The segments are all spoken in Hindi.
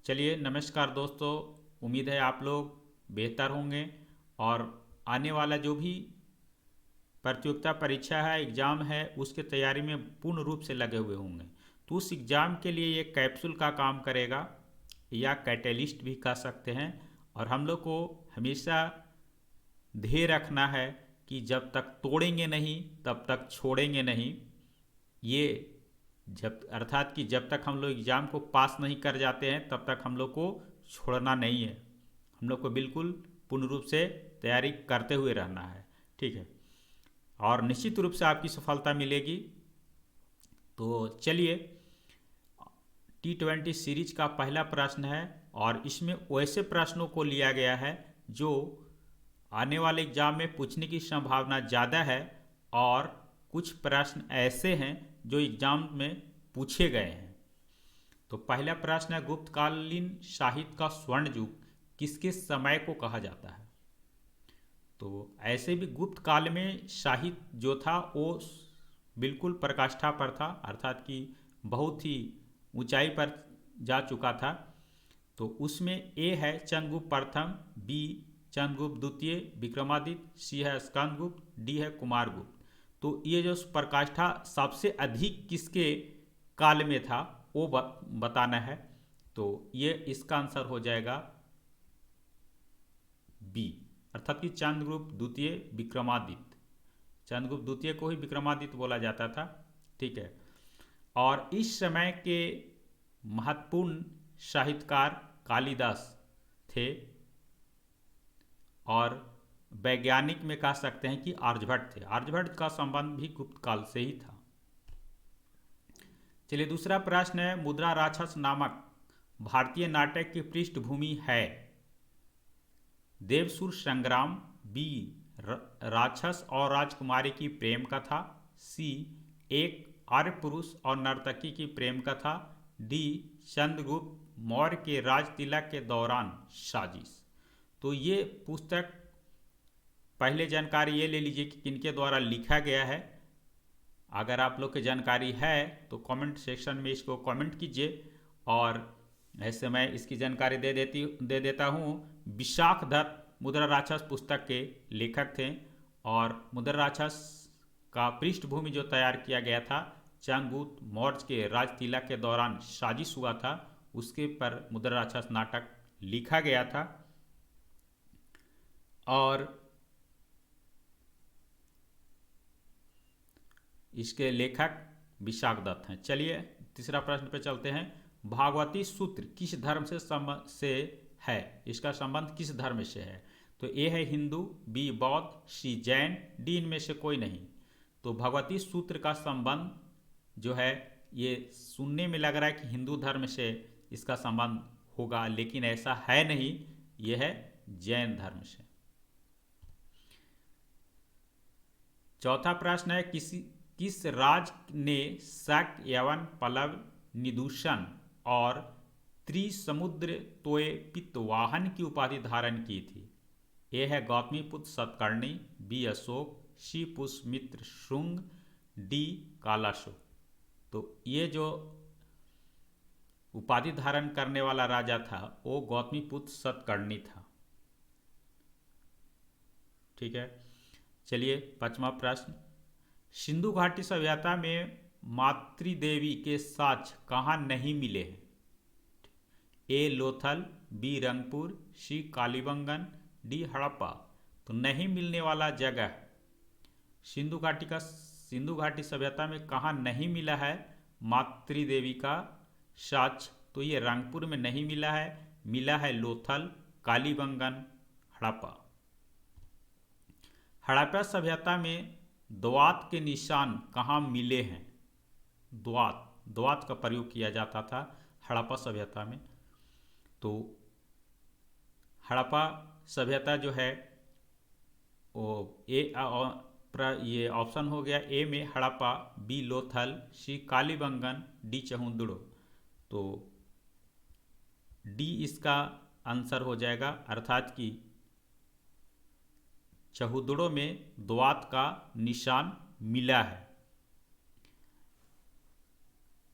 चलिए नमस्कार दोस्तों। उम्मीद है आप लोग बेहतर होंगे और आने वाला जो भी प्रतियोगिता परीक्षा है, एग्ज़ाम है, उसके तैयारी में पूर्ण रूप से लगे हुए होंगे। तो उस एग्ज़ाम के लिए ये कैप्सूल का काम करेगा या कैटेलिस्ट भी कह सकते हैं। और हम लोग को हमेशा ध्येय रखना है कि जब तक तोड़ेंगे नहीं तब तक छोड़ेंगे नहीं। ये जब अर्थात कि जब तक हम लोग एग्ज़ाम को पास नहीं कर जाते हैं तब तक हम लोग को छोड़ना नहीं है। हम लोग को बिल्कुल पूर्ण रूप से तैयारी करते हुए रहना है। ठीक है, और निश्चित रूप से आपकी सफलता मिलेगी। तो चलिए, T20 सीरीज का पहला प्रश्न है और इसमें वैसे प्रश्नों को लिया गया है जो आने वाले एग्जाम में पूछने की संभावना ज़्यादा है, और कुछ प्रश्न ऐसे हैं जो एग्जाम में पूछे गए हैं। तो पहला प्रश्न है, गुप्तकालीन साहित्य का स्वर्ण युग किसके समय को कहा जाता है? तो ऐसे भी गुप्त काल में साहित्य जो था वो बिल्कुल पराकाष्ठा पर था, अर्थात कि बहुत ही ऊंचाई पर जा चुका था। तो उसमें ए है चंद्रगुप्त प्रथम, बी चंद्रगुप्त द्वितीय विक्रमादित्य, सी है स्कंदगुप्त, डी है कुमारगुप्त। तो ये जो पराकाष्ठा सबसे अधिक किसके काल में था वो बताना है। तो ये इसका आंसर हो जाएगा बी, अर्थात कि चंद्रगुप्त द्वितीय विक्रमादित्य। चंद्रगुप्त द्वितीय को ही विक्रमादित्य बोला जाता था। ठीक है, और इस समय के महत्वपूर्ण साहित्यकार कालिदास थे, और वैज्ञानिक में कह सकते हैं कि आर्यभट्ट थे। आर्यभट्ट का संबंध भी गुप्त काल से ही था। चलिए, दूसरा प्रश्न है, मुद्रा राक्षस नामक भारतीय नाटक की पृष्ठभूमि है? देवसुर संग्राम, बी राक्षस और राजकुमारी की प्रेम कथा, सी एक आर्य पुरुष और नर्तकी की प्रेम कथा, डी चंद्रगुप्त मौर्य के राज तिलक के दौरान साजिश। तो ये पुस्तक पहले जानकारी ये ले लीजिए कि किनके द्वारा लिखा गया है। अगर आप लोग की जानकारी है तो कमेंट सेक्शन में इसको कमेंट कीजिए, और ऐसे मैं इसकी जानकारी दे देता हूँ। विशाख दत्त मुद्रा राक्षस पुस्तक के लेखक थे, और मुद्रा राक्षस का पृष्ठभूमि जो तैयार किया गया था, चंद्रगुप्त मौर्य के राज तिलक के दौरान साजिश हुआ था, उसके पर मुद्रा राक्षस नाटक लिखा गया था। और इसके लेखक विशाख दत्त हैं। चलिए तीसरा प्रश्न पे चलते हैं। भागवती सूत्र किस धर्म से है? इसका संबंध किस धर्म से है? तो ए है हिंदू, बी बौद्ध, सी जैन, डी इनमें से कोई नहीं। तो भगवती सूत्र का संबंध जो है, ये सुनने में लग रहा है कि हिंदू धर्म से इसका संबंध होगा, लेकिन ऐसा है नहीं, यह है जैन धर्म से। चौथा प्रश्न है, किस राज ने शक, यवन, पल्लव, निदूषण और त्रिसमुद्र तोय पितवाहन की उपाधि धारण की थी? ए है गौतमीपुत्र सतकर्णी, बी अशोक, सी पुष्यमित्र शुंग, डी कालाशोक। तो ये जो उपाधि धारण करने वाला राजा था वो गौतमीपुत्र सतकर्णी था। ठीक है, चलिए पांचवा प्रश्न, सिंधु घाटी सभ्यता में मातृदेवी के साक्ष्य कहाँ नहीं मिले हैं? ए लोथल, बी रंगपुर, सी कालीबंगन, डी हड़प्पा। तो नहीं मिलने वाला जगह सिंधु घाटी सभ्यता में कहाँ नहीं मिला है मातृदेवी का साक्ष्य? तो ये रंगपुर में नहीं मिला है लोथल, कालीबंगन, हड़प्पा। हड़प्पा सभ्यता में द्वात के निशान कहाँ मिले हैं? द्वात का प्रयोग किया जाता था हड़प्पा सभ्यता में। तो हड़प्पा सभ्यता जो है वो ये ऑप्शन हो गया ए में हड़प्पा, बी लोथल, सी कालीबंगन, डी चहुंदड़ो। तो डी इसका आंसर हो जाएगा, अर्थात कि चहुंदड़ो में द्वात का निशान मिला है।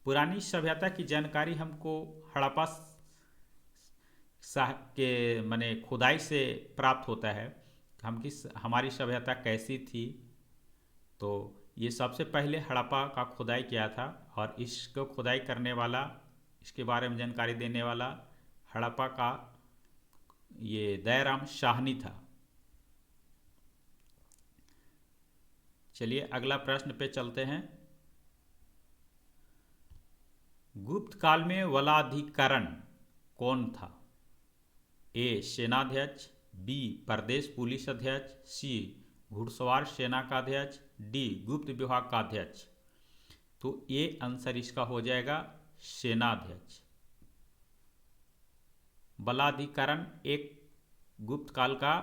पुरानी सभ्यता की जानकारी हमको हड़प्पा साह के माने खुदाई से प्राप्त होता है। हमारी सभ्यता कैसी थी। तो ये सबसे पहले हड़प्पा का खुदाई किया था और इसको खुदाई करने वाला, इसके बारे में जानकारी देने वाला हड़प्पा का ये दयाराम साहनी था। चलिए अगला प्रश्न पे चलते हैं। गुप्त काल में वलाधिकरण कौन था? ए सेनाध्यक्ष, बी प्रदेश पुलिस अध्यक्ष, सी घुड़सवार सेना का अध्यक्ष, डी गुप्त विभाग का अध्यक्ष। तो ये आंसर इसका हो जाएगा सेनाध्यक्ष। बलाधिकरण एक गुप्त काल का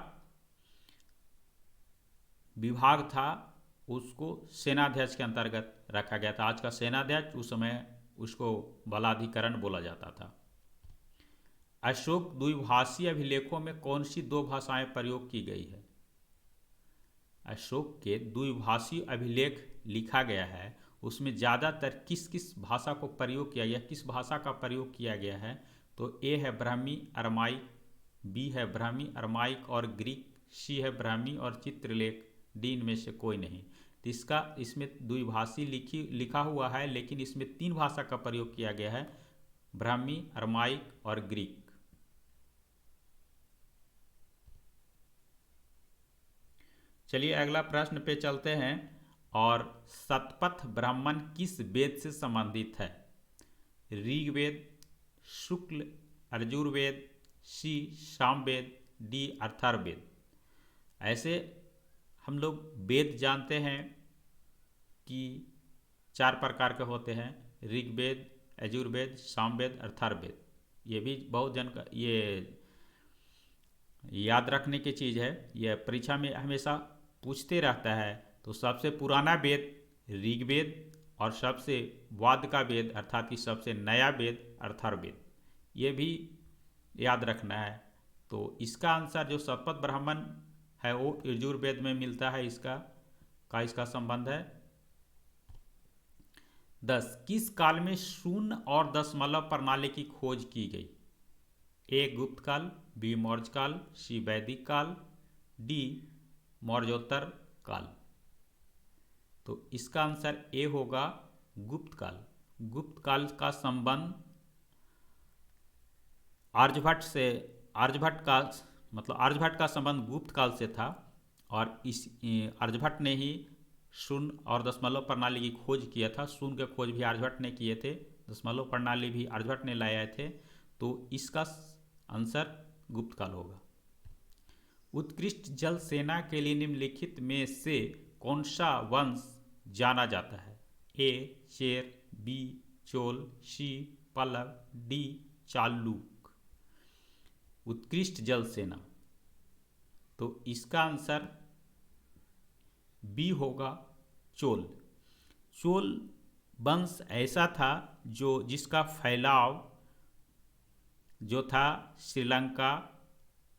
विभाग था, उसको सेनाध्यक्ष के अंतर्गत रखा गया था। आज का सेनाध्यक्ष, उस समय उसको बलाधिकरण बोला जाता था। अशोक द्विभाषी अभिलेखों में कौन सी दो भाषाएं प्रयोग की गई है? अशोक के द्विभाषी अभिलेख लिखा गया है, उसमें ज़्यादातर किस किस भाषा को प्रयोग किया गया, किस भाषा का प्रयोग किया गया है? तो ए है ब्राह्मी अरमाइक, बी है ब्राह्मी अरमाइक और ग्रीक, सी है ब्राह्मी और चित्रलेख, डी इनमें से कोई नहीं। तो इसमें द्विभाषी लिखा हुआ है, लेकिन इसमें 3 भाषा का प्रयोग किया गया है, ब्राह्मी, अरमाइक और ग्रीक। चलिए अगला प्रश्न पे चलते हैं। और शतपथ ब्राह्मण किस वेद से संबंधित है? ऋग्वेद, शुक्ल अर्जुर्वेद, सी सामवेद, डी अथर्ववेद। ऐसे हम लोग वेद जानते हैं कि 4 प्रकार के होते हैं, ऋग्वेद, यजुर्वेद, सामवेद, अथर्ववेद। ये भी बहुत ये याद रखने की चीज़ है, यह परीक्षा में हमेशा पूछते रहता है। तो सबसे पुराना वेद ऋग्वेद और सबसे बाद का वेद अर्थात कि सबसे नया वेद अथर्ववेद, ये भी याद रखना है। तो इसका आंसर जो शतपथ ब्राह्मण है वो यजुर्वेद में मिलता है, इसका संबंध है। 10 किस काल में शून्य और दशमलव प्रणाली की खोज की गई? ए गुप्त काल, बी मौर्य काल, सी वैदिक काल, डी मौर्योत्तर काल। तो इसका आंसर ए होगा गुप्त काल। गुप्त काल का संबंध आर्यभट्ट का संबंध गुप्त काल से था और इस आर्यभट्ट ने ही शून्य और दशमलव प्रणाली की खोज किया था। शून्य के खोज भी आर्यभट्ट ने किए थे, दशमलव प्रणाली भी आर्यभट्ट ने लाए थे। तो इसका आंसर गुप्त काल होगा। उत्कृष्ट जल सेना के लिए निम्नलिखित में से कौन सा वंश जाना जाता है? ए चेर, बी चोल, सी पल्लव, डी चालुक। उत्कृष्ट जल सेना, तो इसका आंसर बी होगा चोल। चोल वंश ऐसा था जिसका फैलाव जो था श्रीलंका,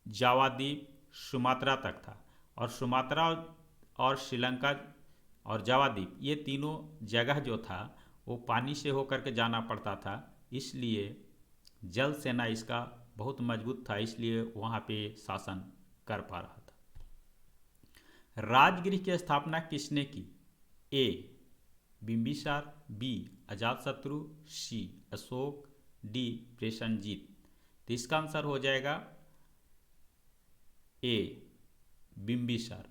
जावा द्वीप, सुमात्रा तक था। और सुमात्रा और श्रीलंका और जावा द्वीप, ये तीनों जगह जो था वो पानी से होकर के जाना पड़ता था, इसलिए जल सेना इसका बहुत मजबूत था, इसलिए वहाँ पे शासन कर पा रहा था। राजगृह की स्थापना किसने की? ए बिंबिसार, बी अजातशत्रु, सी अशोक, डी प्रसेनजीत। तो इसका आंसर हो जाएगा ए बिंबिसार।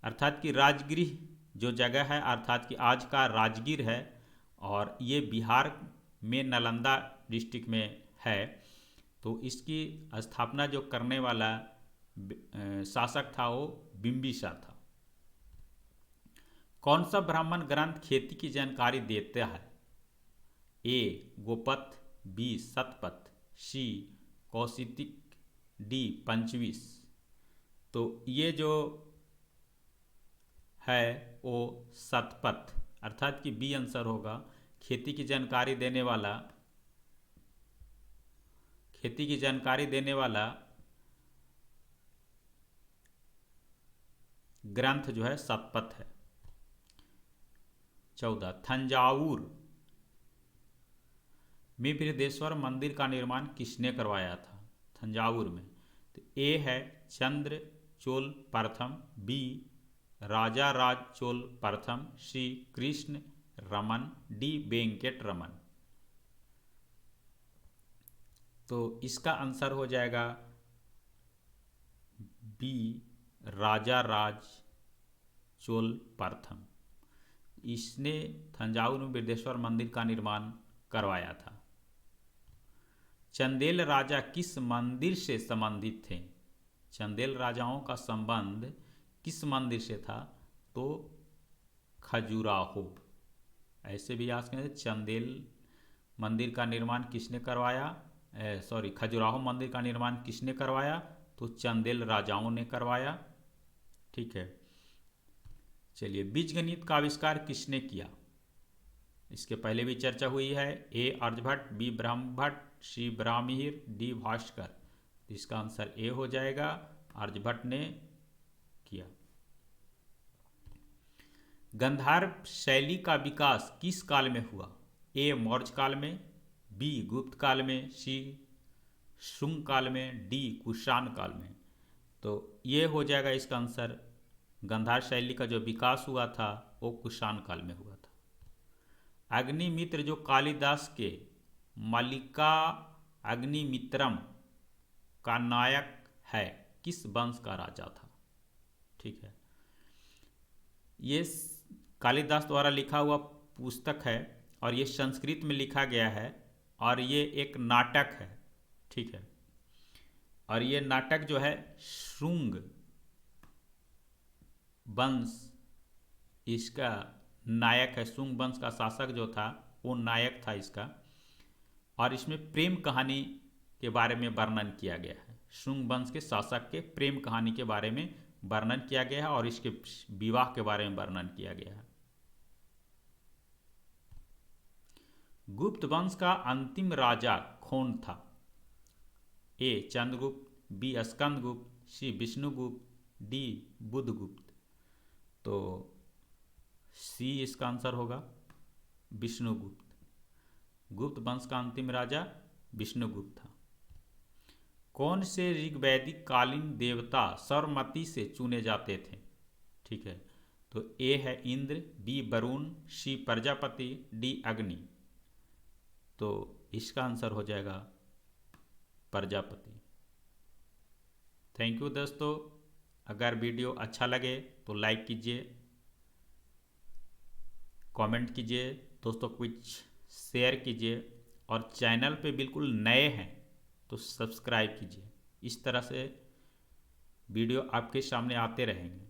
अर्थात कि राजगृह जो जगह है, अर्थात कि आज का राजगीर है, और ये बिहार में नालंदा डिस्ट्रिक्ट में है। तो इसकी स्थापना जो करने वाला शासक था वो बिंबिसार था। कौन सा ब्राह्मण ग्रंथ खेती की जानकारी देता है? ए गोपथ, बी शतपथ, सी कौशितिक, डी पंचविश। तो ये जो है वो शतपथ, अर्थात कि बी आंसर होगा। खेती की जानकारी देने वाला ग्रंथ जो है शतपथ है। 14 थंजावुर में बृहदेश्वर मंदिर का निर्माण किसने करवाया था? थंजावुर में। तो ए है चंद्र चोल प्रथम, बी राजा राज चोल प्रथम, सी कृष्ण रमन, डी वेंकट रमन। तो इसका आंसर हो जाएगा बी राजा राज चोल प्रथम। इसने थंजावुर में बृहदेश्वर मंदिर का निर्माण करवाया था। चंदेल राजा किस मंदिर से संबंधित थे? चंदेल राजाओं का संबंध किस मंदिर से था? तो खजुराहो। ऐसे भी याद करें, चंदेल मंदिर का निर्माण किसने करवाया? खजुराहो मंदिर का निर्माण किसने करवाया? तो चंदेल राजाओं ने करवाया। ठीक है, चलिए बीजगणित का आविष्कार किसने किया? इसके पहले भी चर्चा हुई है। ए आर्यभट्ट, बी ब्रह्मभट्ट, सी ब्राह्मणिर, डी भास्कर। तो इसका आंसर ए हो जाएगा, आर्यभट्ट ने किया। गंधार शैली का विकास किस काल में हुआ? ए मौर्य काल में, बी गुप्त काल में, सी शुंग काल में, डी कुषाण काल में। तो ये हो जाएगा इसका आंसर, गंधार शैली का जो विकास हुआ था वो कुषाण काल में हुआ था। अग्निमित्र जो कालिदास के मल्लिका अग्निमित्रम का नायक है, किस वंश का राजा था? ठीक है, ये कालिदास द्वारा लिखा हुआ पुस्तक है और ये संस्कृत में लिखा गया है और ये एक नाटक है। ठीक है, और ये नाटक जो है शुंग वंश इसका नायक है। शुंग वंश का शासक जो था वो नायक था इसका, और इसमें प्रेम कहानी के बारे में वर्णन किया गया है। शुंग वंश के शासक के प्रेम कहानी के बारे में वर्णन किया गया है और इसके विवाह के बारे में वर्णन किया गया है। गुप्त वंश का अंतिम राजा कौन था? ए चंद्रगुप्त, बी स्कंदगुप्त, सी विष्णुगुप्त, डी बुधगुप्त। तो सी इसका आंसर होगा, विष्णुगुप्त। गुप्त वंश का अंतिम राजा विष्णुगुप्त था। कौन से ऋग्वैदिक कालीन देवता सर्वमति से चुने जाते थे? ठीक है, तो ए है इंद्र, बी वरुण, सी प्रजापति, डी अग्नि। तो इसका आंसर हो जाएगा प्रजापति। थैंक यू दोस्तों, अगर वीडियो अच्छा लगे तो लाइक कीजिए, कमेंट कीजिए, दोस्तों कुछ शेयर कीजिए, और चैनल पे बिल्कुल नए हैं तो सब्सक्राइब कीजिए। इस तरह से वीडियो आपके सामने आते रहेंगे।